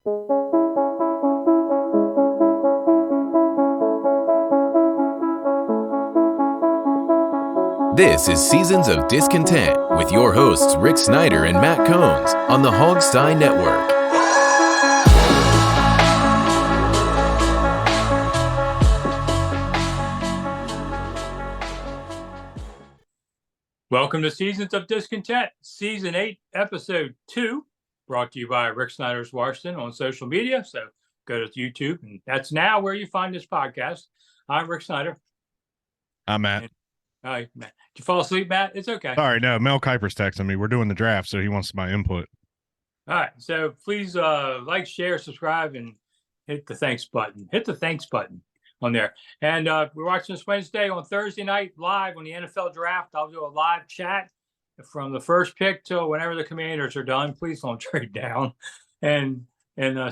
This is Seasons of Discontent with your hosts Rick Snyder and Matt Combs on the Hogstye Network. Welcome to Seasons of Discontent, Season 8, Episode 2, brought to you by Rick Snyder's Washington on social media. So go to YouTube, and that's now where you find this podcast. I'm Rick Snyder. I'm Matt. Hi, Matt. Did you fall asleep, Matt? It's okay. Sorry, no, Mel Kiper's texting me. We're doing the draft, so he wants my input. All right, so please like, share, subscribe, and hit the thanks button. Hit the thanks button on there. And we're watching this Wednesday. On Thursday night live on the NFL draft. I'll do a live chat from the first pick till whenever the Commanders are done. Please don't trade down. And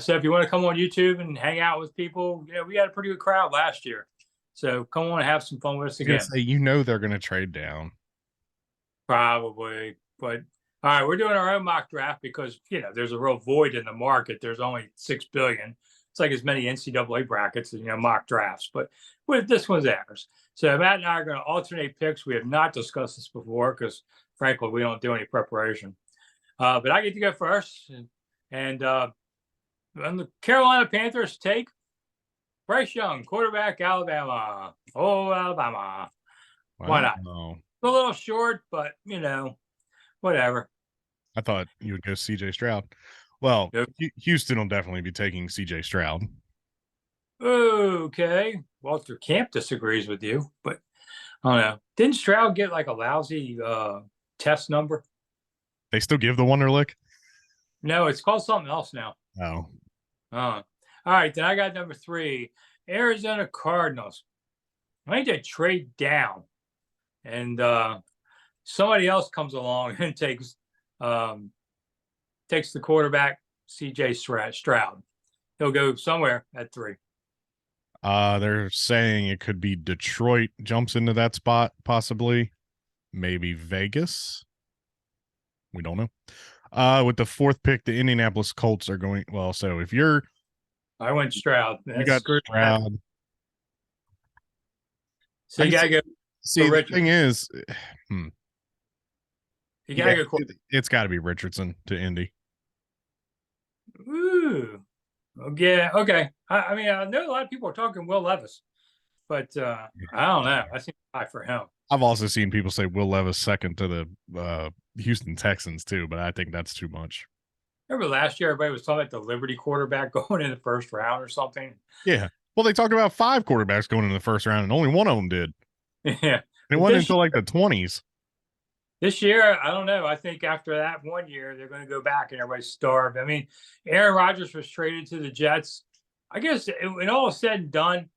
so if you want to come on YouTube and hang out with people, we had a pretty good crowd last year. So come on and have some fun with us again. Say, they're going to trade down. Probably. But all right, we're doing our own mock draft because, there's a real void in the market. There's only $6 billion. It's like as many NCAA brackets as, mock drafts. But this one's ours. So Matt and I are going to alternate picks. We have not discussed this before because, frankly, we don't do any preparation. But I get to go first. And on the Carolina Panthers take, Bryce Young, quarterback, Alabama. Oh, Alabama. Why not? No. A little short, but, whatever. I thought you would go C.J. Stroud. Well, yep. Houston will definitely be taking C.J. Stroud. Okay. Walter Camp disagrees with you, but I don't know. Didn't Stroud get like a lousy test number? They still give the Wonderlic? No, it's called something else now. Oh. All right, then I got number 3, Arizona Cardinals. I think they trade down, and somebody else comes along and takes the quarterback, C.J. Stroud. He'll go somewhere at 3. They're saying it could be Detroit jumps into that spot, possibly. Maybe Vegas. We don't know. With the 4th pick, the Indianapolis Colts are going. Well, so if you're. I went Stroud. You got Stroud. So you got to go. See, the thing is. You got to go. It's got to be Richardson to Indy. Ooh. Yeah. Okay. I mean, I know a lot of people are talking Will Levis, but I don't know. I think high for him. I've also seen people say Will Levis second to the Houston Texans too, but I think that's too much. Remember last year, everybody was talking about the Liberty quarterback going in the first round or something. Yeah. Well, they talked about 5 quarterbacks going in the first round, and only one of them did. Yeah. And it wasn't until like the 20s. This year, I don't know. I think after that one year, they're going to go back and everybody's starved. I mean, Aaron Rodgers was traded to the Jets. I guess when all is said and done,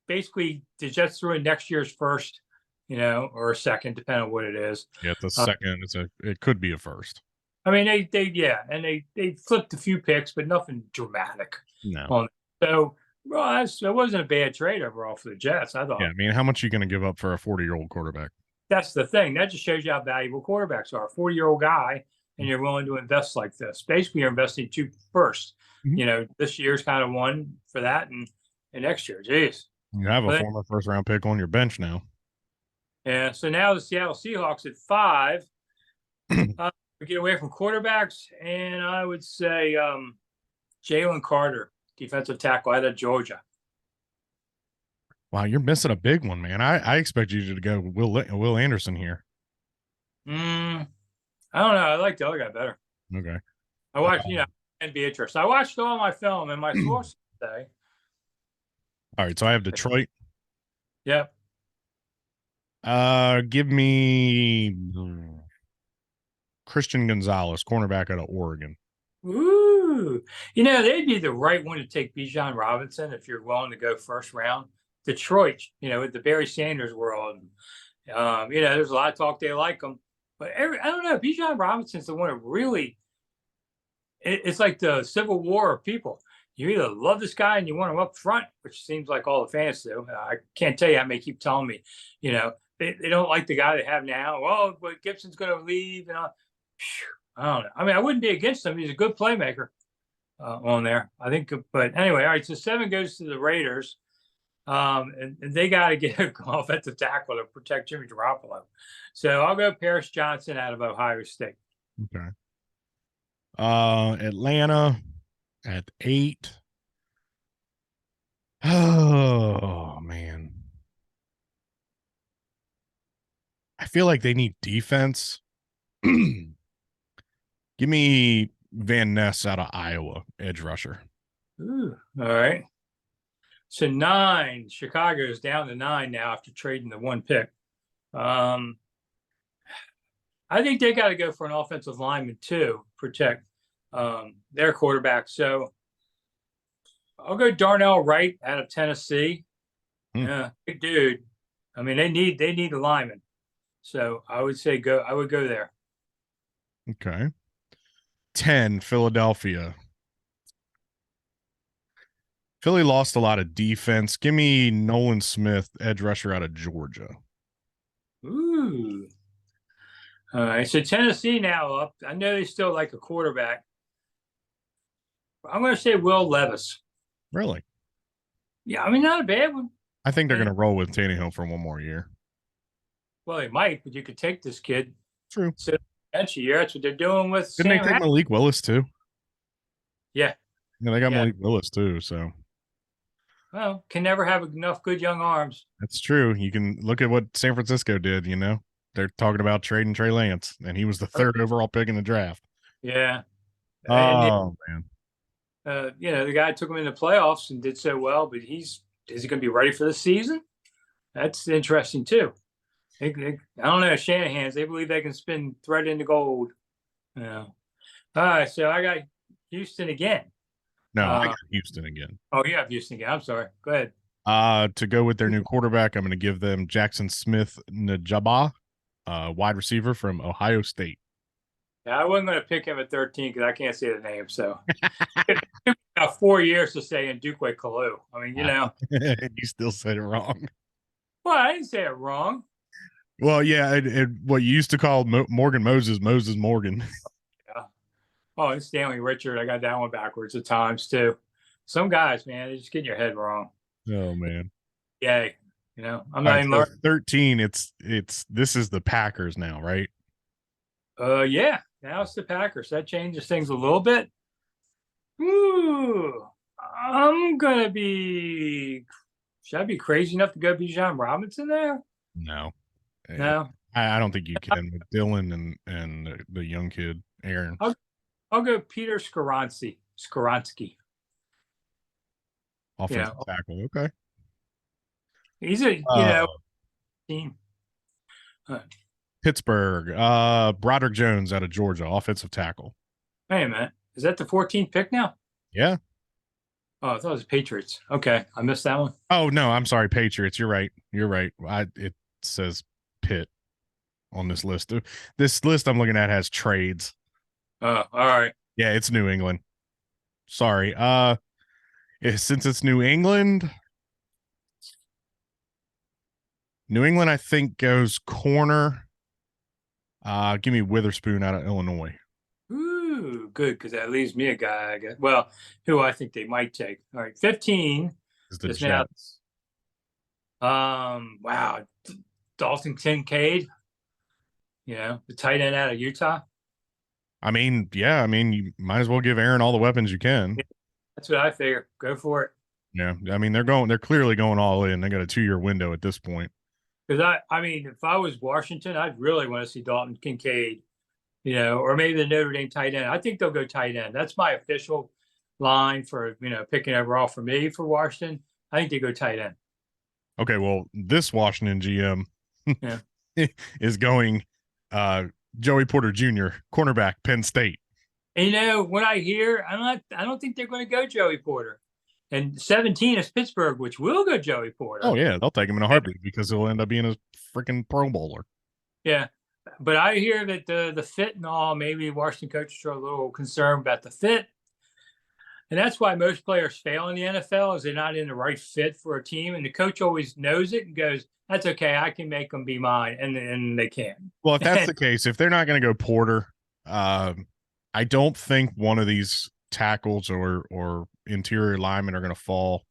basically the Jets threw in next year's first, or a second, depending on what it is. Yeah, it's a second. It could be a first. I mean, they flipped a few picks, but nothing dramatic. No. So, it wasn't a bad trade overall for the Jets, I thought. Yeah, I mean, how much are you going to give up for a 40-year-old quarterback? That's the thing. That just shows you how valuable quarterbacks are. A 40-year-old guy, and you're willing to invest like this. Basically, you're investing 2 first. Mm-hmm. This year's kind of one for that, and next year. Jeez. You have a former first-round pick on your bench now. Yeah, so now the Seattle Seahawks at 5. We get away from quarterbacks, and I would say Jalen Carter, defensive tackle out of Georgia. Wow, you're missing a big one, man. I expect you to go Will Anderson here. I don't know. I like the other guy better. Okay. I watched, and Beatrice. I watched all my film, and my sources say. All right, so I have Detroit. Yep. Give me Christian Gonzalez, cornerback out of Oregon. Ooh. They'd be the right one to take Bijan Robinson if you're willing to go first round. Detroit, with the Barry Sanders world. There's a lot of talk they like him. But I don't know. Bijan Robinson's the one that really it's like the Civil War of people. You either love this guy and you want him up front, which seems like all the fans do. I can't tell you how many keep telling me, they don't like the guy they have now. Well, but Gibson's going to leave. I don't know. I mean, I wouldn't be against him. He's a good playmaker. on there. I think, but anyway, all right. So 7 goes to the Raiders. And they got to get an offensive tackle to protect Jimmy Garoppolo. So I'll go Paris Johnson out of Ohio State. Okay. Atlanta at 8. Oh man. I feel like they need defense. Give me Van Ness out of Iowa, edge rusher. Ooh, all right. So 9, Chicago's down to 9 now after trading the 1 pick. I think they got to go for an offensive lineman too, protect their quarterback. So I'll go Darnell Wright out of Tennessee. Yeah, big dude. I mean, they need a lineman. So I would go there. Okay. 10, Philadelphia. Philly lost a lot of defense. Give me Nolan Smith, edge rusher out of Georgia. Ooh. All right. So Tennessee now up. I know they still like a quarterback. I'm going to say Will Levis. Really? Yeah, I mean, not a bad one. I think they're going to roll with Tannehill for one more year. Well, they might, but you could take this kid. True. So bench a year. That's what they're doing with. Didn't they take Malik Willis too? Yeah. Yeah, they got Malik Willis too. So. Well, can never have enough good young arms. That's true. You can look at what San Francisco did. You know, they're talking about trading Trey Lance, and he was the 3rd overall pick in the draft. Yeah. Oh man. The guy took him in the playoffs and did so well, but is he going to be ready for the season? That's interesting too. I don't know, Shanahan's. They believe they can spin thread into gold. Yeah. All right, so I got Houston again. No, I got Houston again. Oh, you have Houston again. I'm sorry. Go ahead. To go with their new quarterback, I'm going to give them Jackson Smith Njaba, wide receiver from Ohio State. Yeah, I wasn't going to pick him at 13 because I can't say the name. So it took me 4 years to say Ndukwe Kalu. I mean, you still said it wrong. Well, I didn't say it wrong. Well, yeah, what you used to call Morgan Moses Morgan. Yeah. Oh, and Stanley Richard. I got that one backwards at times too. Some guys, man, they just get in your head wrong. Oh man. Yay. I'm not even learning. 13. It's this is the Packers now, right? Yeah. Now it's the Packers. That changes things a little bit. Ooh. I'm gonna be. Should I be crazy enough to go Bijan Robinson there? No. No. I don't think you can with Dylan and the young kid, Aaron. I'll go Peter Skoronski. Offensive tackle. Okay. He's team. Pittsburgh. Broderick Jones out of Georgia, offensive tackle. Hey, a minute. Is that the 14th pick now? Yeah. Oh, I thought it was Patriots. Okay. I missed that one. Oh, no. I'm sorry. Patriots. You're right. It says Pitt on this list. This list I'm looking at has trades. All right. Yeah, it's New England. Sorry. Since it's New England, I think goes corner. Give me Witherspoon out of Illinois. Ooh, good, because that leaves me a guy, I guess. Well, who I think they might take. All right, 15 is the Jets. Wow, Dalton Kincaid. The tight end out of Utah. I mean, yeah. You might as well give Aaron all the weapons you can. Yeah, that's what I figure. Go for it. Yeah, I mean they're clearly going all in. They got a 2-year window at this point. Because I mean, if I was Washington, I'd really want to see Dalton Kincaid, or maybe the Notre Dame tight end. I think they'll go tight end. That's my official line for picking overall for me for Washington. I think they go tight end. Okay, well, this Washington GM is going Joey Porter Jr., cornerback, Penn State. And when I hear, I don't think they're going to go Joey Porter. And 17 is Pittsburgh, which will go Joey Porter. Oh, yeah. They'll take him in a heartbeat because he'll end up being a freaking Pro Bowler. Yeah. But I hear that the fit and all, maybe Washington coaches are a little concerned about the fit. And that's why most players fail in the NFL is they're not in the right fit for a team. And the coach always knows it and goes, that's okay. I can make them be mine. And they can. Well, if that's the case, if they're not going to go Porter, I don't think one of these tackles or interior linemen are going to fall.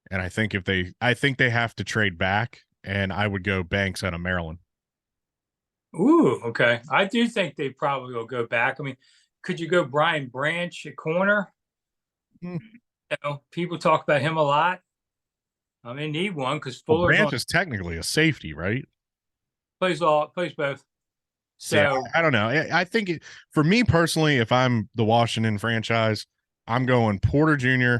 And I think they have to trade back, and I would go Banks out of Maryland. Ooh, okay. I do think they probably will go back. I mean, could you go Brian Branch at corner? Hmm. You know, people talk about him a lot. They need one because Well, Fuller's Branch is technically a safety, right? plays both. So yeah, I don't know. I think for me personally, if I'm the Washington franchise, I'm going Porter Jr.,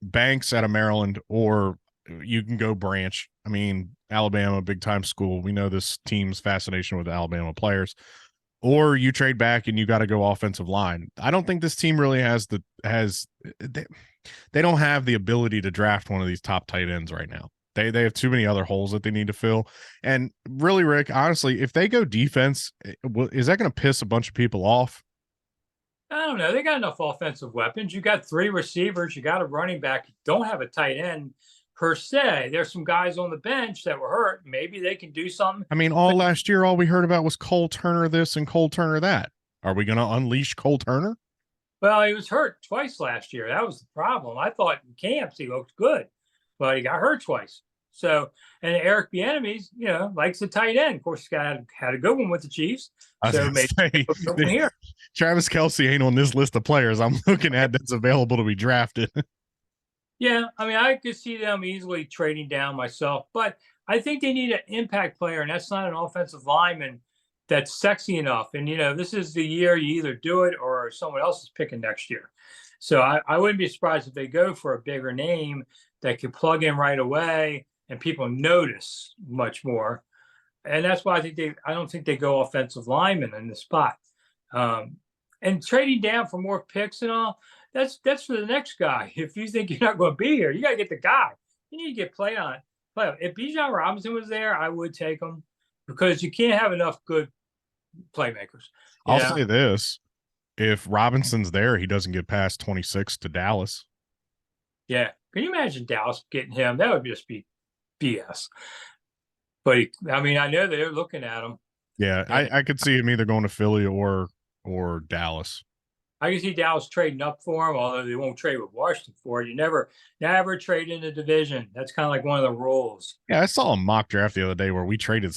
Banks out of Maryland, or you can go Branch. I mean, Alabama, big time school. We know this team's fascination with Alabama players. Or you trade back and you got to go offensive line. I don't think this team really they don't have the ability to draft one of these top tight ends right now. They have too many other holes that they need to fill. And really, Rick, honestly, if they go defense, is that going to piss a bunch of people off? I don't know. They got enough offensive weapons. You got 3 receivers. You got a running back. You don't have a tight end per se. There's some guys on the bench that were hurt. Maybe they can do something. I mean, last year, all we heard about was Cole Turner this and Cole Turner that. Are we going to unleash Cole Turner? Well, he was hurt twice last year. That was the problem. I thought in camps he looked good, but he got hurt twice. So, and Eric Bieniemy, likes a tight end. Of course, he had a good one with the Chiefs. So maybe here. Travis Kelce ain't on this list of players I'm looking at that's available to be drafted. Yeah, I mean, I could see them easily trading down myself, but I think they need an impact player, and that's not an offensive lineman that's sexy enough. And, this is the year you either do it or someone else is picking next year. So I wouldn't be surprised if they go for a bigger name that can plug in right away and people notice much more. And that's why I don't think they go offensive lineman in the spot. And trading down for more picks and all, that's for the next guy. If you think you're not going to be here, you got to get the guy. You need to get play on. If Bijan Robinson was there, I would take him because you can't have enough good playmakers. I'll say this. If Robinson's there, he doesn't get past 26 to Dallas. Yeah. Can you imagine Dallas getting him? That would just be BS. But I know they're looking at him. Yeah, I could see him either going to Philly or Dallas. I can see Dallas trading up for him, although they won't trade with Washington for it. You never trade in the division. That's kind of like one of the rules. Yeah, I saw a mock draft the other day where we traded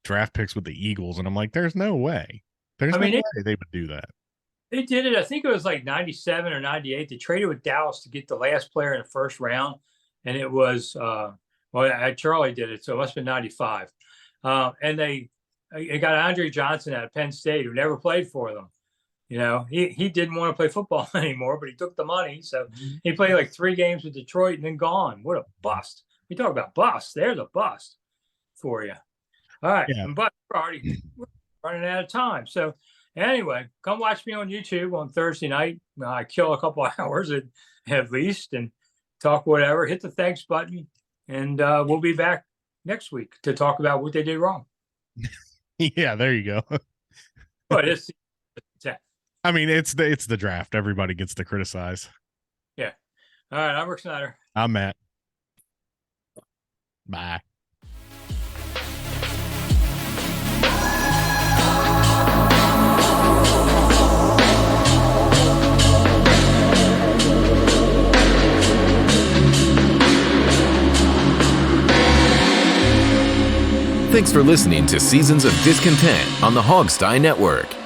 draft picks with the Eagles, and I'm like, there's no way. There's no way they would do that. They did it. I think it was like 97 or 98. They traded with Dallas to get the last player in the first round, and it was Charlie did it, so it must have been 95. And they got Andre Johnson out of Penn State, who never played for them. He didn't want to play football anymore, but he took the money. So he played like 3 games with Detroit and then gone. What a bust. You talk about bust. There's a bust for you. All right. Yeah. But we're already running out of time. So anyway, come watch me on YouTube on Thursday night. I kill a couple of hours at least and talk whatever. Hit the thanks button. And we'll be back next week to talk about what they did wrong. Yeah, there you go. But it's the draft. Everybody gets to criticize. Yeah. All right. I'm Rick Snyder. I'm Matt. Bye. Thanks for listening to Seasons of Discontent on the Hogstye Network.